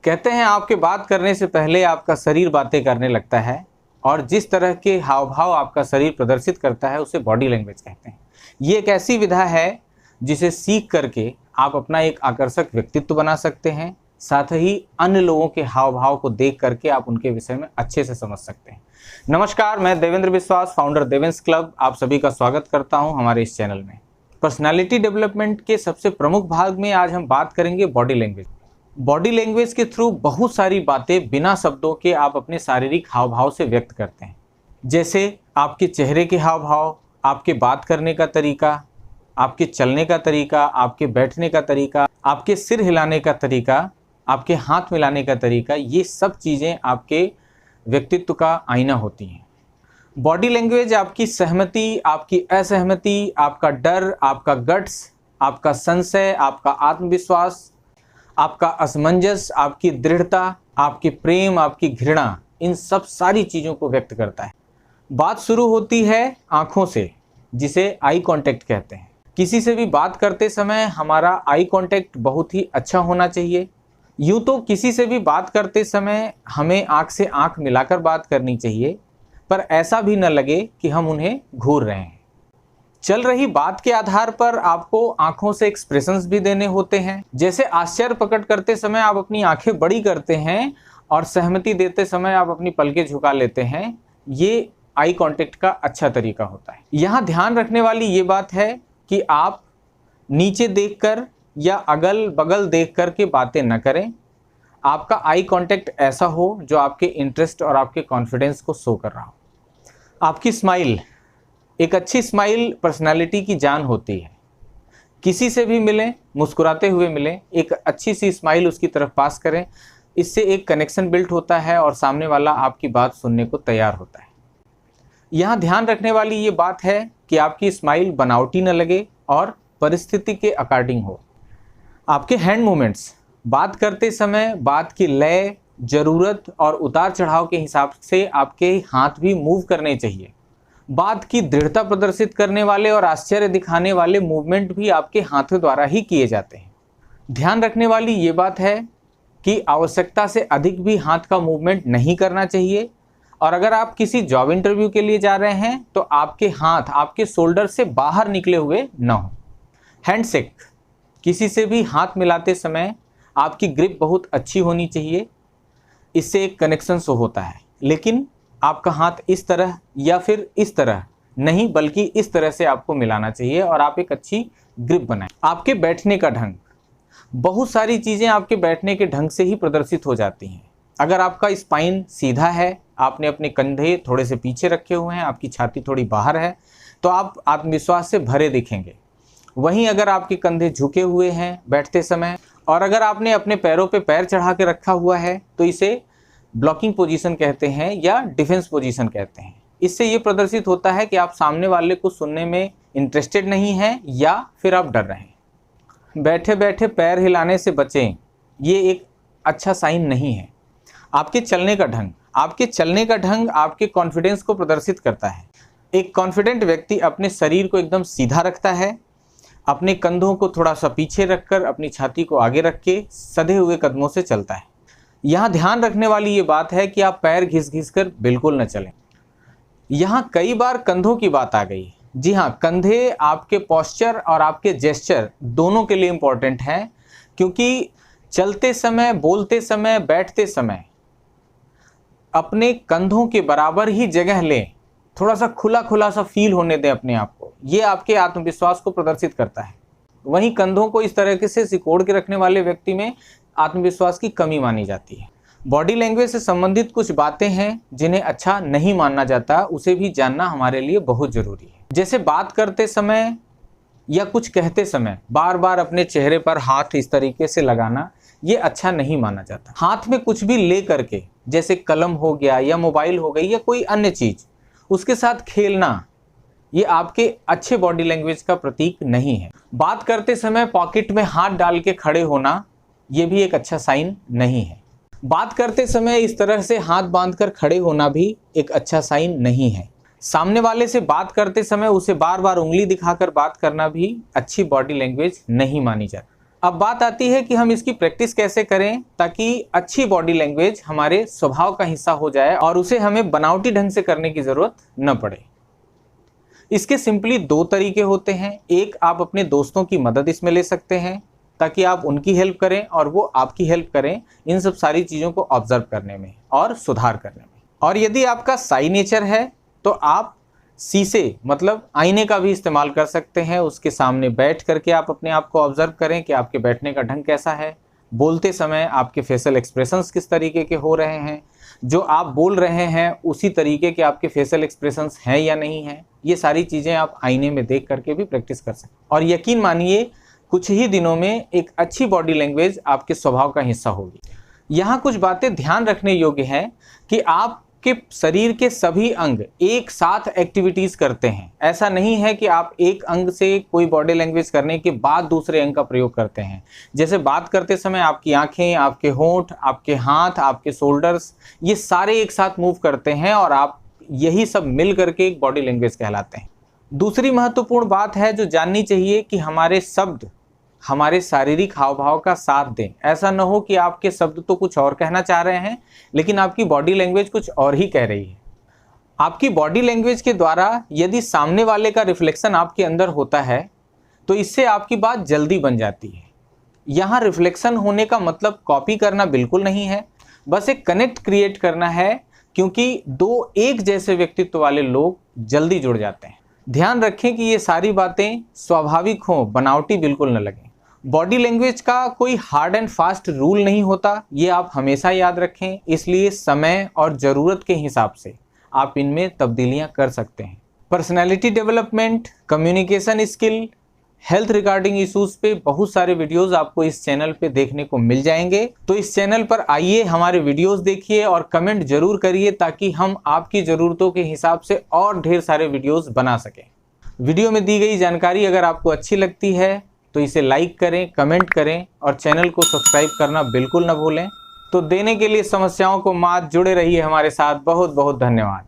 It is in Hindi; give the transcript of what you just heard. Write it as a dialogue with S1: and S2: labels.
S1: कहते हैं आपके बात करने से पहले आपका शरीर बातें करने लगता है और जिस तरह के हाव भाव आपका शरीर प्रदर्शित करता है उसे बॉडी लैंग्वेज कहते हैं। ये एक ऐसी विधा है जिसे सीख करके आप अपना एक आकर्षक व्यक्तित्व बना सकते हैं, साथ ही अन्य लोगों के हाव भाव को देख करके आप उनके विषय में अच्छे से समझ सकते हैं। नमस्कार, मैं देवेंद्र विश्वास, फाउंडर देवेंस क्लब, आप सभी का स्वागत करता हूं हमारे इस चैनल में। पर्सनालिटी डेवलपमेंट के सबसे प्रमुख भाग में आज हम बात करेंगे बॉडी लैंग्वेज। बॉडी लैंग्वेज के थ्रू बहुत सारी बातें बिना शब्दों के आप अपने शारीरिक हाव भाव से व्यक्त करते हैं, जैसे आपके चेहरे के हाव भाव, आपके बात करने का तरीका, आपके चलने का तरीका, आपके बैठने का तरीका, आपके सिर हिलाने का तरीका, आपके हाथ मिलाने का तरीका। ये सब चीज़ें आपके व्यक्तित्व का आईना होती हैं। बॉडी लैंग्वेज आपकी सहमति, आपकी असहमति, आपका डर, आपका गट्स, आपका संशय, आपका आत्मविश्वास, आपका असमंजस, आपकी दृढ़ता, आपकी प्रेम, आपकी घृणा, इन सब सारी चीज़ों को व्यक्त करता है। बात शुरू होती है आँखों से, जिसे आई कांटेक्ट कहते हैं। किसी से भी बात करते समय हमारा आई कांटेक्ट बहुत ही अच्छा होना चाहिए। यूँ तो किसी से भी बात करते समय हमें आँख से आँख मिलाकर बात करनी चाहिए, पर ऐसा भी न लगे कि हम उन्हें घूर रहे हैं। चल रही बात के आधार पर आपको आंखों से एक्सप्रेशंस भी देने होते हैं। जैसे आश्चर्य प्रकट करते समय आप अपनी आंखें बड़ी करते हैं और सहमति देते समय आप अपनी पलकें झुका लेते हैं। ये आई कांटेक्ट का अच्छा तरीका होता है। यहाँ ध्यान रखने वाली ये बात है कि आप नीचे देखकर या अगल बगल देख कर के बातें न करें। आपका आई कांटेक्ट ऐसा हो जो आपके इंटरेस्ट और आपके कॉन्फिडेंस को शो कर रहा हो। आपकी स्माइल, एक अच्छी स्माइल पर्सनालिटी की जान होती है। किसी से भी मिलें, मुस्कुराते हुए मिलें, एक अच्छी सी स्माइल उसकी तरफ पास करें। इससे एक कनेक्शन बिल्ड होता है और सामने वाला आपकी बात सुनने को तैयार होता है। यहाँ ध्यान रखने वाली ये बात है कि आपकी स्माइल बनावटी न लगे और परिस्थिति के अकॉर्डिंग हो। आपके हैंड मूवमेंट्स, बात करते समय बात की लय, ज़रूरत और उतार चढ़ाव के हिसाब से आपके हाथ भी मूव करने चाहिए। बात की दृढ़ता प्रदर्शित करने वाले और आश्चर्य दिखाने वाले मूवमेंट भी आपके हाथों द्वारा ही किए जाते हैं। ध्यान रखने वाली ये बात है कि आवश्यकता से अधिक भी हाथ का मूवमेंट नहीं करना चाहिए। और अगर आप किसी जॉब इंटरव्यू के लिए जा रहे हैं तो आपके हाथ आपके शोल्डर से बाहर निकले हुए न हो। हैंडशेक, किसी से भी हाथ मिलाते समय आपकी ग्रिप बहुत अच्छी होनी चाहिए। इससे एक कनेक्शन शो होता है, लेकिन आपका हाथ इस तरह या फिर इस तरह नहीं, बल्कि इस तरह से आपको मिलाना चाहिए और आप एक अच्छी ग्रिप बनाएं। आपके बैठने का ढंग, बहुत सारी चीज़ें आपके बैठने के ढंग से ही प्रदर्शित हो जाती हैं। अगर आपका स्पाइन सीधा है, आपने अपने कंधे थोड़े से पीछे रखे हुए हैं, आपकी छाती थोड़ी बाहर है, तो आप आत्मविश्वास से भरे दिखेंगे। वहीं अगर आपके कंधे झुके हुए हैं बैठते समय और अगर आपने अपने पैरों पे पैर चढ़ा के रखा हुआ है तो इसे ब्लॉकिंग पोजीशन कहते हैं या डिफेंस पोजीशन कहते हैं। इससे ये प्रदर्शित होता है कि आप सामने वाले को सुनने में इंटरेस्टेड नहीं हैं या फिर आप डर रहे हैं। बैठे बैठे पैर हिलाने से बचें, ये एक अच्छा साइन नहीं है। आपके चलने का ढंग, आपके चलने का ढंग आपके कॉन्फिडेंस को प्रदर्शित करता है। एक कॉन्फिडेंट व्यक्ति अपने शरीर को एकदम सीधा रखता है, अपने कंधों को थोड़ा सा पीछे रखकर अपनी छाती को आगे रख के सधे हुए कदमों से चलता है। यहाँ ध्यान रखने वाली ये बात है कि आप पैर घिस घिस कर बिल्कुल न चलें। यहाँ कई बार कंधों की बात आ गई। जी हाँ, कंधे आपके पोस्चर और आपके जेस्चर दोनों के लिए इम्पॉर्टेंट हैं, क्योंकि चलते समय, बोलते समय, बैठते समय अपने कंधों के बराबर ही जगह लें। थोड़ा सा खुला खुला सा फील होने दें अपने आप को। ये आपके आत्मविश्वास को प्रदर्शित करता है। वहीं कंधों को इस तरीके से सिकोड़ के रखने वाले व्यक्ति में आत्मविश्वास की कमी मानी जाती है। बॉडी लैंग्वेज से संबंधित कुछ बातें हैं जिन्हें अच्छा नहीं माना जाता, उसे भी जानना हमारे लिए बहुत ज़रूरी है। जैसे बात करते समय या कुछ कहते समय बार बार अपने चेहरे पर हाथ इस तरीके से लगाना, ये अच्छा नहीं माना जाता। हाथ में कुछ भी ले करके, जैसे कलम हो गया या मोबाइल हो गई या कोई अन्य चीज़, उसके साथ खेलना, ये आपके अच्छे बॉडी लैंग्वेज का प्रतीक नहीं है। बात करते समय पॉकेट में हाथ डाल के खड़े होना, ये भी एक अच्छा साइन नहीं है। बात करते समय इस तरह से हाथ बांधकर खड़े होना भी एक अच्छा साइन नहीं है। सामने वाले से बात करते समय उसे बार बार उंगली दिखाकर बात करना भी अच्छी बॉडी लैंग्वेज नहीं मानी जाती। अब बात आती है कि हम इसकी प्रैक्टिस कैसे करें ताकि अच्छी बॉडी लैंग्वेज हमारे स्वभाव का हिस्सा हो जाए और उसे हमें बनावटी ढंग से करने की ज़रूरत न पड़े। इसके सिंपली 2 तरीके होते हैं। एक, आप अपने दोस्तों की मदद इसमें ले सकते हैं ताकि आप उनकी हेल्प करें और वो आपकी हेल्प करें इन सब सारी चीज़ों को ऑब्जर्व करने में और सुधार करने में। और यदि आपका साई नेचर है तो आप शीशे मतलब आईने का भी इस्तेमाल कर सकते हैं। उसके सामने बैठ करके आप अपने आप को ऑब्जर्व करें कि आपके बैठने का ढंग कैसा है, बोलते समय आपके फेशियल एक्सप्रेशंस किस तरीके के हो रहे हैं, जो आप बोल रहे हैं उसी तरीके के आपके फेशियल एक्सप्रेशंस हैं या नहीं हैं। ये सारी चीज़ें आप आईने में देख करके भी प्रैक्टिस कर सकते हैं और यकीन मानिए कुछ ही दिनों में एक अच्छी बॉडी लैंग्वेज आपके स्वभाव का हिस्सा होगी। यहाँ कुछ बातें ध्यान रखने योग्य हैं कि आपके शरीर के सभी अंग एक साथ एक्टिविटीज़ करते हैं। ऐसा नहीं है कि आप एक अंग से कोई बॉडी लैंग्वेज करने के बाद दूसरे अंग का प्रयोग करते हैं। जैसे बात करते समय आपकी आंखें, आपके होंठ, आपके हाथ, आपके शोल्डर्स, ये सारे एक साथ मूव करते हैं और आप यही सब मिल करके एक बॉडी लैंग्वेज कहलाते हैं। दूसरी महत्वपूर्ण बात है जो जाननी चाहिए कि हमारे शब्द हमारे शारीरिक हाव भाव का साथ दें। ऐसा न हो कि आपके शब्द तो कुछ और कहना चाह रहे हैं लेकिन आपकी बॉडी लैंग्वेज कुछ और ही कह रही है। आपकी बॉडी लैंग्वेज के द्वारा यदि सामने वाले का रिफ्लेक्शन आपके अंदर होता है तो इससे आपकी बात जल्दी बन जाती है। यहाँ रिफ्लेक्शन होने का मतलब कॉपी करना बिल्कुल नहीं है, बस एक कनेक्ट क्रिएट करना है, क्योंकि 2 एक जैसे व्यक्तित्व वाले लोग जल्दी जुड़ जाते हैं। ध्यान रखें कि ये सारी बातें स्वाभाविक हों, बनावटी बिल्कुल न लगें। बॉडी लैंग्वेज का कोई हार्ड एंड फास्ट रूल नहीं होता, ये आप हमेशा याद रखें। इसलिए समय और ज़रूरत के हिसाब से आप इनमें तब्दीलियां कर सकते हैं। Personality development, communication skill, health regarding issues पे बहुत सारे वीडियोस आपको इस चैनल पे देखने को मिल जाएंगे। तो इस चैनल पर आइए, हमारे वीडियोस देखिए और कमेंट जरूर करिए ताकि हम आपकी ज़रूरतों के हिसाब से और ढेर सारे वीडियोस बना सकें। वीडियो में दी गई जानकारी अगर आपको अच्छी लगती है तो इसे लाइक करें, कमेंट करें और चैनल को सब्सक्राइब करना बिल्कुल न भूलें। तो देने के लिए समस्याओं को मात, जुड़े रहिए हमारे साथ। बहुत बहुत धन्यवाद।